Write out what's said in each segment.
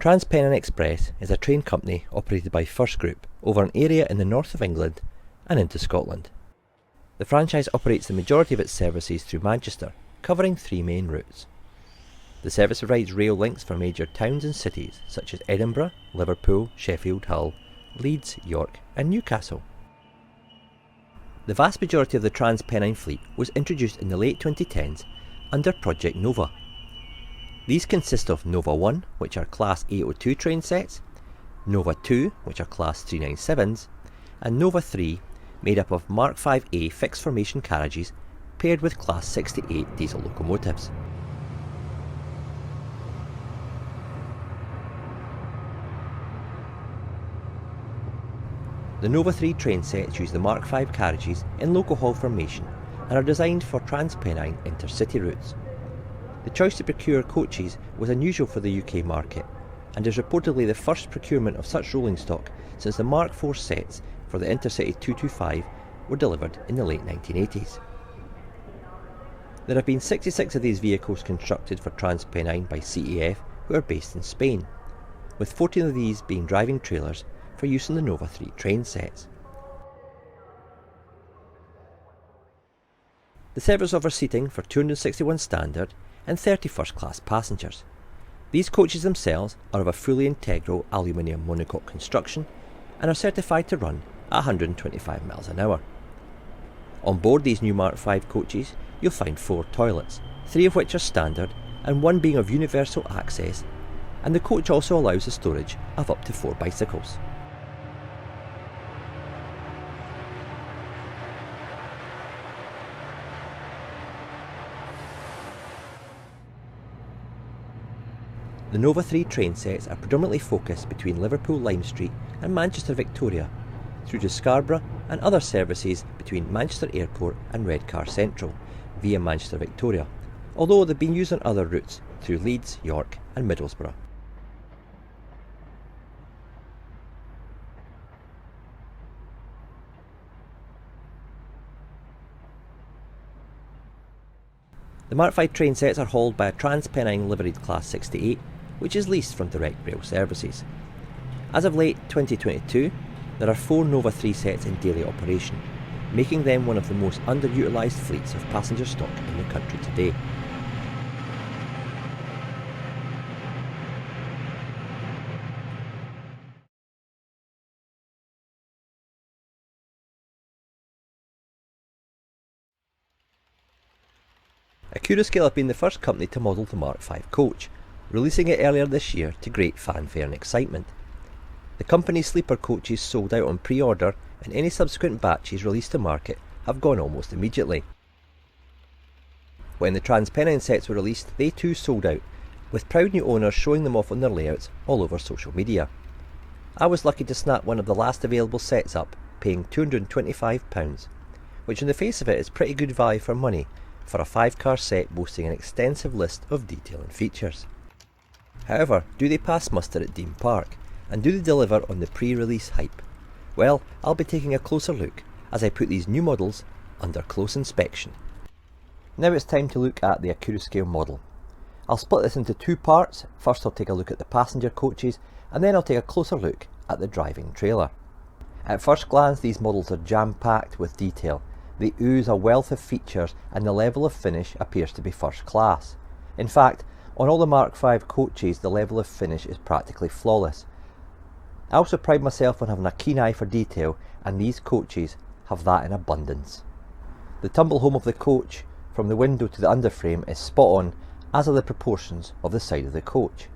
Trans Penninie Express is a train company operated by First Group over an area in the north of England and into Scotland. The franchise operates the majority of its services through Manchester, covering 3 main routes. The service provides rail links for major towns and cities such as Edinburgh, Liverpool, Sheffield, Hull, Leeds, York and Newcastle. The vast majority of the Trans Penninie fleet was introduced in the late 2010s under Project Nova. These consist of Nova 1, which are Class 802 train sets, Nova 2, which are Class 397s, and Nova 3, made up of MK5A fixed formation carriages paired with Class 68 diesel locomotives. The Nova 3 train sets use the MK5 carriages in local haul formation and are designed for Trans Pennine intercity routes. The choice to procure coaches was unusual for the UK market and is reportedly the first procurement of such rolling stock since the Mark IV sets for the Intercity 225 were delivered in the late 1980s. There have been 66 of these vehicles constructed for Trans Pennine by CEF, who are based in Spain, with 14 of these being driving trailers for use in the Nova 3 train sets. The service offers seating for 261 standard and 30 first class passengers. These coaches themselves are of a fully integral aluminium monocoque construction and are certified to run at 125 miles an hour. On board these new Mark V coaches you'll find 4 toilets, 3 of which are standard and 1 being of universal access, and the coach also allows the storage of up to 4 bicycles. The Nova 3 train sets are predominantly focused between Liverpool Lime Street and Manchester Victoria, through to Scarborough and other services between Manchester Airport and Redcar Central via Manchester Victoria, although they've been used on other routes through Leeds, York and Middlesbrough. The Mark V train sets are hauled by a Trans Pennine liveried Class 68, which is leased from direct rail services. As of late 2022, there are 4 Nova 3 sets in daily operation, making them one of the most underutilised fleets of passenger stock in the country today. Accurascale have been the first company to model the Mark V coach, releasing it earlier this year to great fanfare and excitement. The company's sleeper coaches sold out on pre-order, and any subsequent batches released to market have gone almost immediately. When the Trans Penninie sets were released, they too sold out, with proud new owners showing them off on their layouts all over social media. I was lucky to snap one of the last available sets up, paying £225, which in the face of it is pretty good value for money for a 5-car set boasting an extensive list of detail and features. However, do they pass muster at Dean Park, and do they deliver on the pre-release hype? Well, I'll be taking a closer look as I put these new models under close inspection. Now it's time to look at the Accurascale model. I'll split this into 2 parts. First I'll take a look at the passenger coaches, and then I'll take a closer look at the driving trailer. At first glance these models are jam-packed with detail. They ooze a wealth of features and the level of finish appears to be first class. In fact, on all the Mark V coaches the level of finish is practically flawless. I also pride myself on having a keen eye for detail, and these coaches have that in abundance. The tumble home of the coach from the window to the underframe is spot on, as are the proportions of the side of the coach.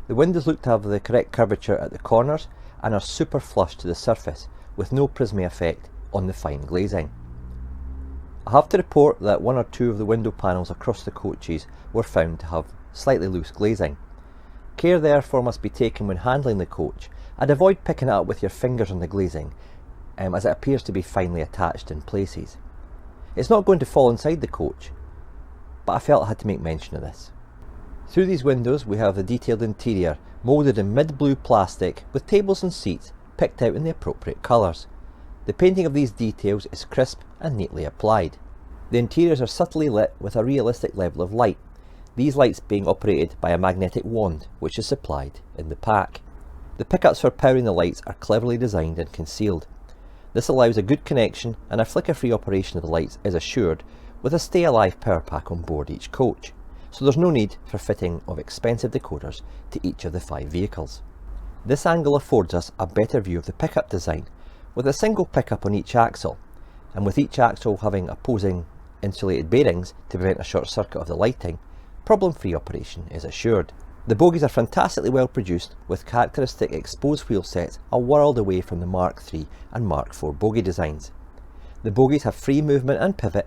The windows look to have the correct curvature at the corners and are super flush to the surface, with no prismy effect on the fine glazing. I have to report that 1 or 2 of the window panels across the coaches were found to have slightly loose glazing. Care therefore must be taken when handling the coach, and avoid picking it up with your fingers on the glazing, as it appears to be finely attached in places. It's not going to fall inside the coach, but I felt I had to make mention of this. Through these windows we have the detailed interior, moulded in mid-blue plastic with tables and seats picked out in the appropriate colours. The painting of these details is crisp and neatly applied. The interiors are subtly lit with a realistic level of light. these lights being operated by a magnetic wand which is supplied in the pack. The pickups for powering the lights are cleverly designed and concealed. This allows a good connection, and a flicker-free operation of the lights is assured with a stay-alive power pack on board each coach, so there's no need for fitting of expensive decoders to each of the 5 vehicles. This angle affords us a better view of the pickup design, with a single pickup on each axle, and with each axle having opposing insulated bearings to prevent a short circuit of the lighting, problem-free operation is assured. The bogies are fantastically well produced, with characteristic exposed wheel sets a world away from the Mark III and Mark IV bogie designs. The bogies have free movement and pivot,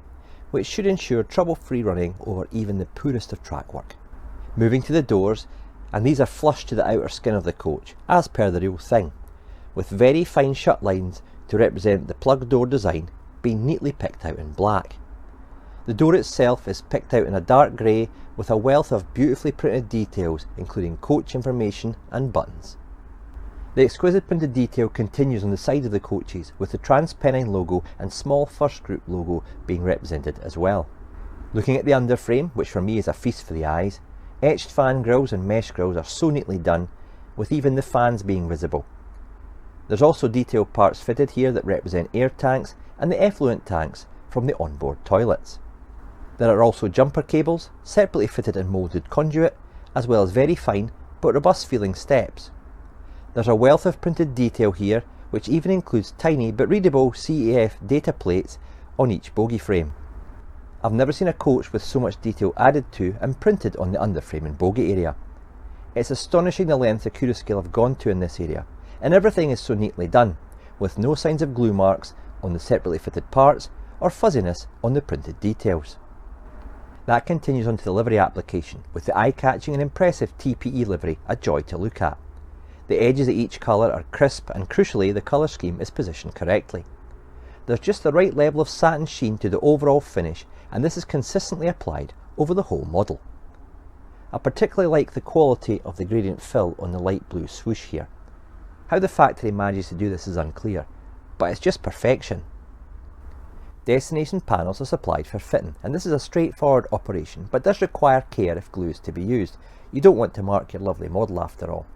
which should ensure trouble-free running over even the poorest of track work. Moving to the doors, and these are flush to the outer skin of the coach, as per the real thing, with very fine shut lines to represent the plug door design being neatly picked out in black. The door itself is picked out in a dark grey with a wealth of beautifully printed details, including coach information and buttons. The exquisite printed detail continues on the side of the coaches, with the Trans Penninie logo and small First Group logo being represented as well. Looking at the underframe, which for me is a feast for the eyes, etched fan grills and mesh grills are so neatly done, with even the fans being visible. There's also detailed parts fitted here that represent air tanks and the effluent tanks from the onboard toilets. There are also jumper cables, separately fitted and moulded conduit, as well as very fine but robust feeling steps. There's a wealth of printed detail here, which even includes tiny but readable CEF data plates on each bogie frame. I've never seen a coach with so much detail added to and printed on the underframe and bogie area. It's astonishing the length Accurascale have gone to in this area, and everything is so neatly done, with no signs of glue marks on the separately fitted parts or fuzziness on the printed details. That continues onto the livery application, with the eye-catching and impressive TPE livery a joy to look at. The edges of each colour are crisp, and crucially the colour scheme is positioned correctly. There's just the right level of satin sheen to the overall finish, and this is consistently applied over the whole model. I particularly like the quality of the gradient fill on the light blue swoosh here. How the factory manages to do this is unclear, but it's just perfection. Destination panels are supplied for fitting, and this is a straightforward operation, but does require care if glue is to be used. You don't want to mark your lovely model after all.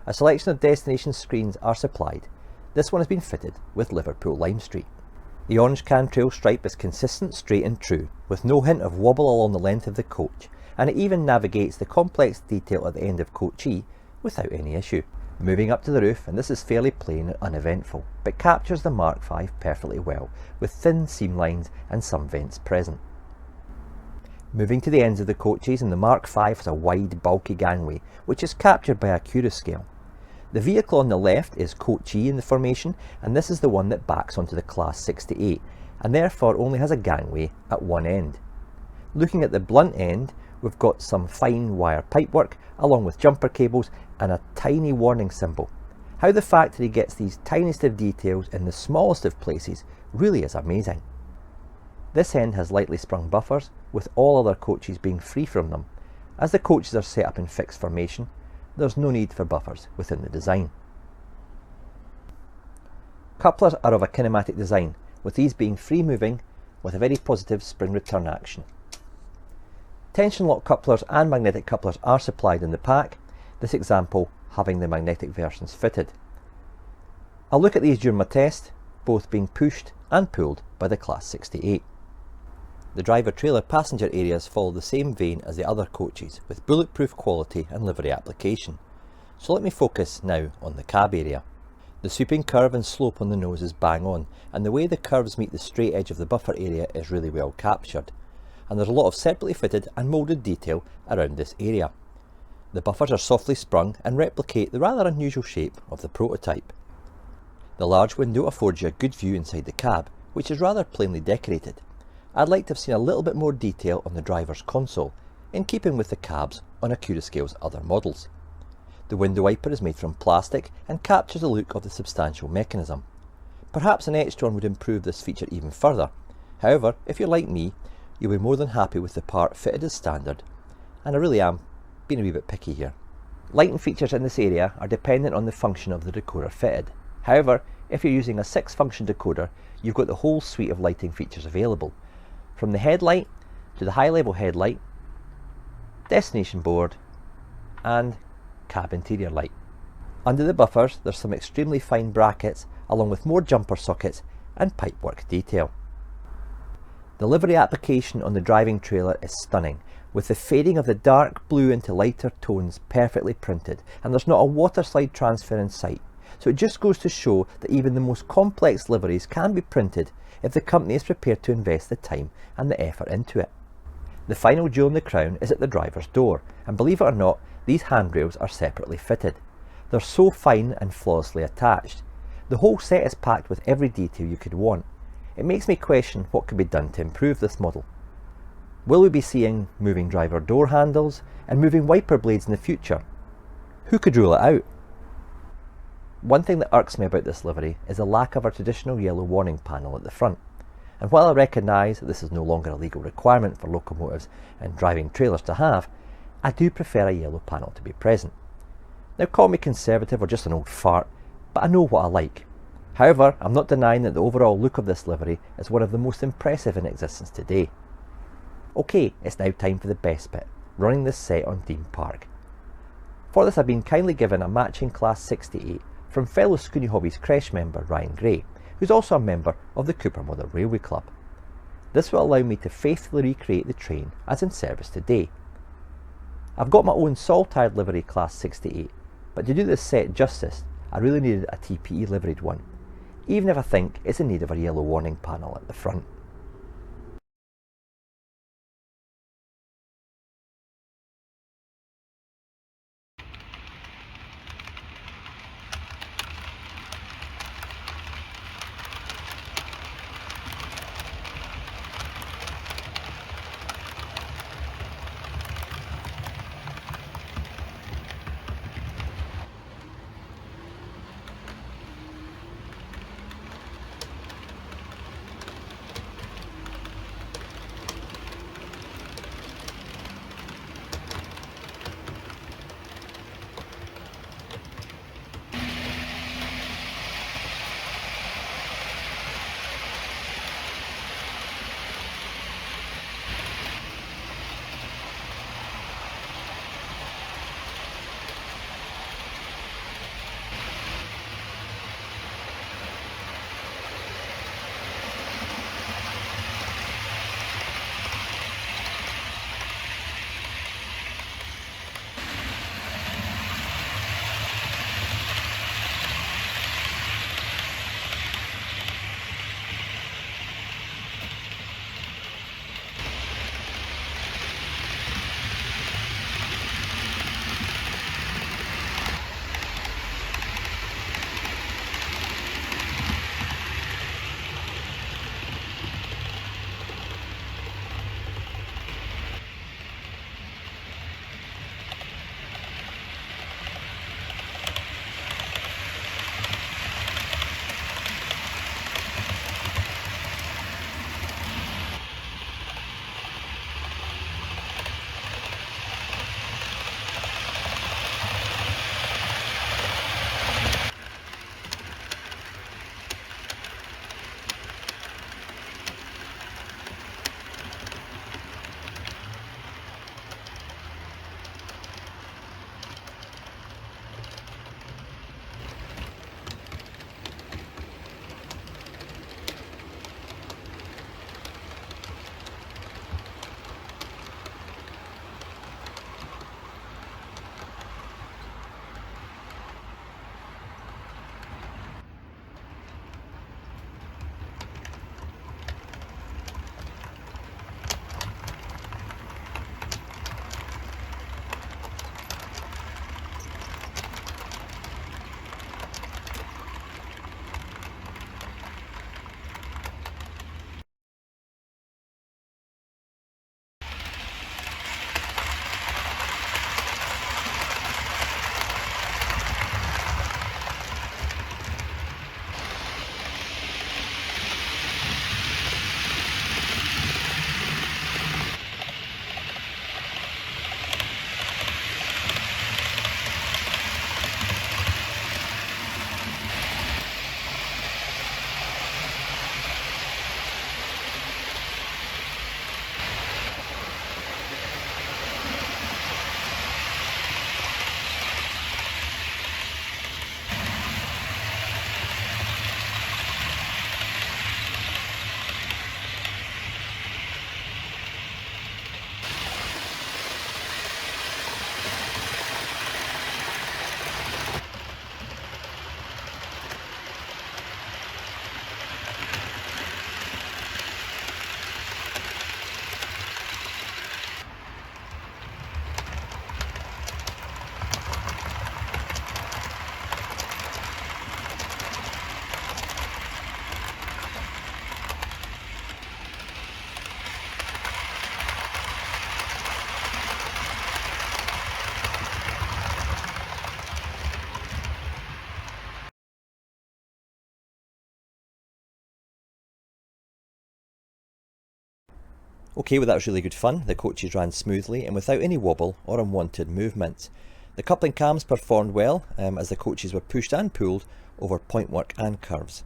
A selection of destination screens are supplied. This one has been fitted with Liverpool Lime Street. The orange cantrail stripe is consistent, straight and true, with no hint of wobble along the length of the coach, and it even navigates the complex detail at the end of coach E without any issue. Moving up to the roof, and this is fairly plain and uneventful, but captures the Mark V perfectly well, with thin seam lines and some vents present. Moving to the ends of the coaches, and the Mark V has a wide, bulky gangway, which is captured by Accurascale. The vehicle on the left is coach E in the formation, and this is the one that backs onto the Class 68, and therefore only has a gangway at one end. Looking at the blunt end, we've got some fine wire pipework, along with jumper cables and a tiny warning symbol. How the factory gets these tiniest of details in the smallest of places really is amazing. This end has lightly sprung buffers, with all other coaches being free from them. As the coaches are set up in fixed formation, there's no need for buffers within the design. Couplers are of a kinematic design, with these being free moving with a very positive spring return action. Tension lock couplers and magnetic couplers are supplied in the pack, this example having the magnetic versions fitted. I'll look at these during my test, both being pushed and pulled by the Class 68. The driver trailer passenger areas follow the same vein as the other coaches, with bulletproof quality and livery application. So let me focus now on the cab area. The sweeping curve and slope on the nose is bang on, and the way the curves meet the straight edge of the buffer area is really well captured. And there's a lot of separately fitted and moulded detail around this area. The buffers are softly sprung and replicate the rather unusual shape of the prototype. The large window affords you a good view inside the cab, which is rather plainly decorated. I'd like to have seen a little bit more detail on the driver's console, in keeping with the cabs on Accurascale's other models. The window wiper is made from plastic and captures the look of the substantial mechanism. Perhaps an etched one would improve this feature even further. However, if you're like me, you'll be more than happy with the part fitted as standard, and I really am being a wee bit picky here. Lighting features in this area are dependent on the function of the decoder fitted. However, if you're using a 6-function decoder, you've got the whole suite of lighting features available, from the headlight to the high level headlight, destination board and cab interior light. Under the buffers there's some extremely fine brackets along with more jumper sockets and pipework detail. The livery application on the driving trailer is stunning, with the fading of the dark blue into lighter tones perfectly printed, and there's not a waterslide transfer in sight, so it just goes to show that even the most complex liveries can be printed if the company is prepared to invest the time and the effort into it. The final jewel in the crown is at the driver's door, and believe it or not, these handrails are separately fitted. They're so fine and flawlessly attached. The whole set is packed with every detail you could want. It makes me question what could be done to improve this model. Will we be seeing moving driver door handles and moving wiper blades in the future? Who could rule it out? One thing that irks me about this livery is the lack of a traditional yellow warning panel at the front. And while I recognise that this is no longer a legal requirement for locomotives and driving trailers to have, I do prefer a yellow panel to be present. Now call me conservative or just an old fart, but I know what I like. However, I'm not denying that the overall look of this livery is one of the most impressive in existence today. Okay, it's now time for the best bit, running this set on Dean Park. For this I've been kindly given a matching Class 68 from fellow Scoonie Hobbies creche member Ryan Gray, who's also a member of the Cooper Mother Railway Club. This will allow me to faithfully recreate the train as in service today. I've got my own Saltire livery Class 68, but to do this set justice, I really needed a TPE liveried one, even if I think it's in need of a yellow warning panel at the front. Okay, well that was really good fun. The coaches ran smoothly and without any wobble or unwanted movement. The coupling cams performed well as the coaches were pushed and pulled over pointwork and curves.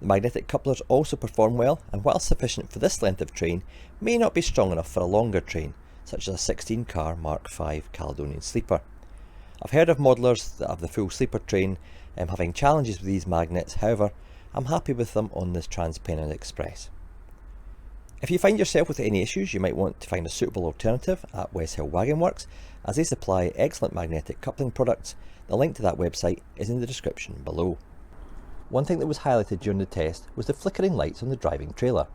The magnetic couplers also perform well, and while sufficient for this length of train, may not be strong enough for a longer train, such as a 16-car MK5 Caledonian Sleeper. I've heard of modellers that have the full sleeper train having challenges with these magnets. However, I'm happy with them on this Trans Penninie Express. If you find yourself with any issues, you might want to find a suitable alternative at West Hill Wagon Works, as they supply excellent magnetic coupling products. The link to that website is in the description below. One thing that was highlighted during the test was the flickering lights on the driving trailer.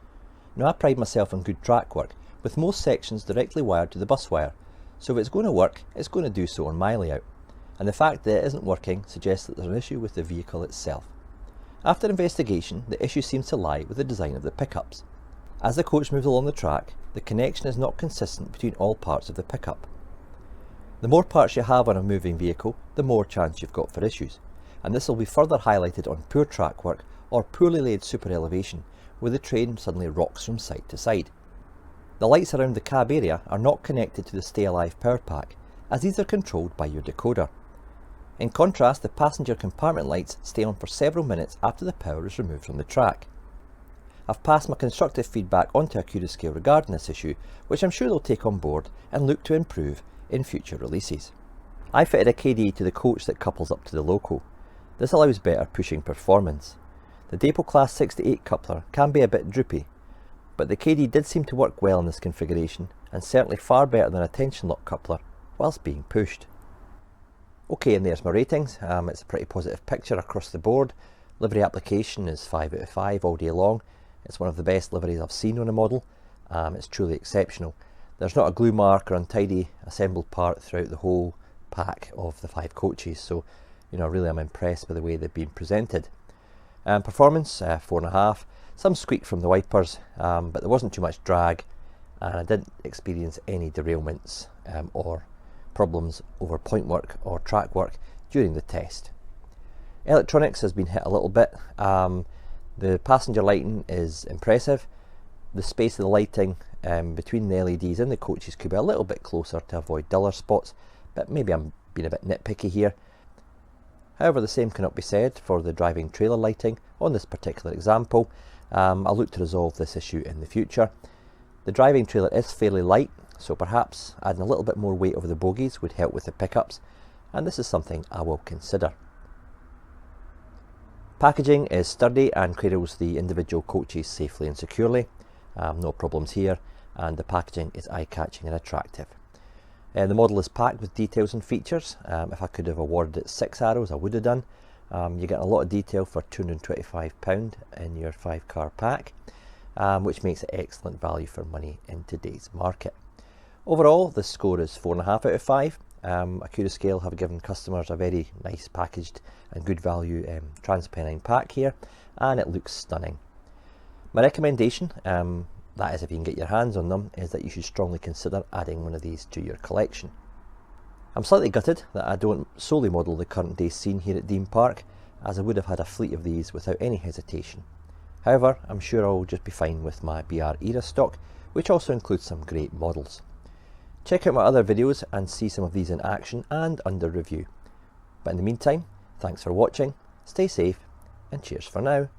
Now, I pride myself on good track work, with most sections directly wired to the bus wire, so if it's going to work, it's going to do so on my layout. And the fact that it isn't working suggests that there's an issue with the vehicle itself. After investigation, the issue seems to lie with the design of the pickups. As the coach moves along the track, the connection is not consistent between all parts of the pickup. The more parts you have on a moving vehicle, the more chance you've got for issues, and this will be further highlighted on poor track work or poorly laid super elevation, where the train suddenly rocks from side to side. The lights around the cab area are not connected to the Stay Alive power pack, as these are controlled by your decoder. In contrast, the passenger compartment lights stay on for several minutes after the power is removed from the track. I've passed my constructive feedback onto Accurascale regarding this issue, which I'm sure they'll take on board and look to improve in future releases. I fitted a KD to the coach that couples up to the loco. This allows better pushing performance. The Depot Class 6 to 8 coupler can be a bit droopy, but the KD did seem to work well in this configuration, and certainly far better than a tension lock coupler whilst being pushed. Okay, and there's my ratings. It's a pretty positive picture across the board. Livery application is 5 out of 5 all day long. It's one of the best liveries I've seen on a model. It's truly exceptional. There's not a glue mark or untidy assembled part throughout the whole pack of the 5 coaches, so really I'm impressed by the way they've been presented. Performance, 4.5. Some squeak from the wipers, but there wasn't too much drag, and I didn't experience any derailments or problems over point work or track work during the test. Electronics has been hit a little bit. The passenger lighting is impressive. The space of the lighting between the LEDs in the coaches could be a little bit closer to avoid duller spots, but maybe I'm being a bit nitpicky here. However, the same cannot be said for the driving trailer lighting on this particular example. I'll look to resolve this issue in the future. The driving trailer is fairly light, so perhaps adding a little bit more weight over the bogies would help with the pickups, and this is something I will consider. Packaging is sturdy and cradles the individual coaches safely and securely. No problems here, and the packaging is eye-catching and attractive. The model is packed with details and features. If I could have awarded it 6 arrows, I would have done. You get a lot of detail for £225 in your 5-car pack, which makes it excellent value for money in today's market. Overall, the score is 4.5 out of 5. Accurascale have given customers a very nice packaged and good value Trans Penninie pack here, and it looks stunning. My recommendation, that is if you can get your hands on them, is that you should strongly consider adding one of these to your collection. I'm slightly gutted that I don't solely model the current day scene here at Dean Park, as I would have had a fleet of these without any hesitation. However, I'm sure I'll just be fine with my BR era stock, which also includes some great models. Check out my other videos and see some of these in action and under review. But in the meantime, thanks for watching, stay safe, and cheers for now.